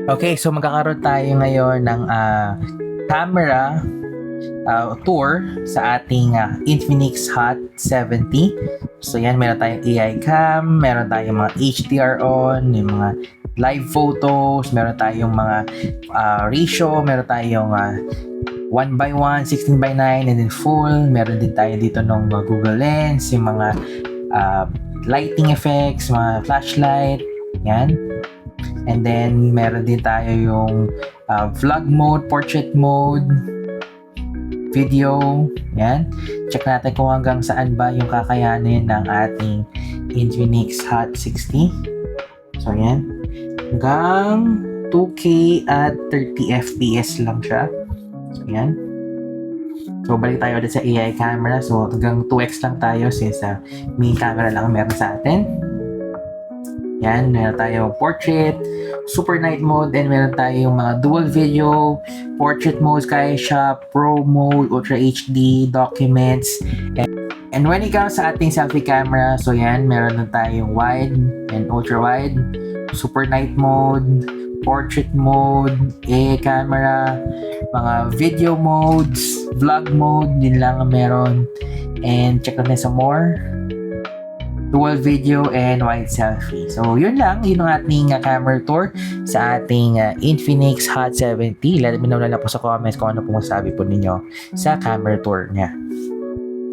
Okay, so magkakaroon tayo ngayon ng camera tour sa ating Infinix Hot 70. So yan, meron tayong AI cam, meron tayong mga HDR on, yung mga live photos, meron tayong mga ratio, meron tayong 1:1, 16:9, and then full. Meron din tayo dito ng Google Lens, yung mga lighting effects, mga flashlight, yan. And then, meron din tayo yung vlog mode, portrait mode, video. Yan. Check natin kung hanggang saan ba yung kakayanin ng ating Infinix Hot 60. So, yan. Hanggang 2K at 30 FPS lang siya. So, yan. So, balik tayo ulit sa AI camera. So, hanggang 2x lang tayo since main camera lang meron sa atin. Yan, meron tayong portrait, super night mode, and meron tayong mga dual video, portrait mode, sky shop, pro mode, ultra HD, documents, and when it comes sa ating selfie camera, so yan, meron na tayong wide and ultra wide, super night mode, portrait mode, AI camera, mga video modes, vlog mode, din lang ang meron, and check natin sa more. Dual video and wide selfie. So, yun lang. Yun ang ating camera tour sa ating Infinix Hot 70. Let me know na lang po sa comments kung ano po masabi po ninyo sa camera tour niya.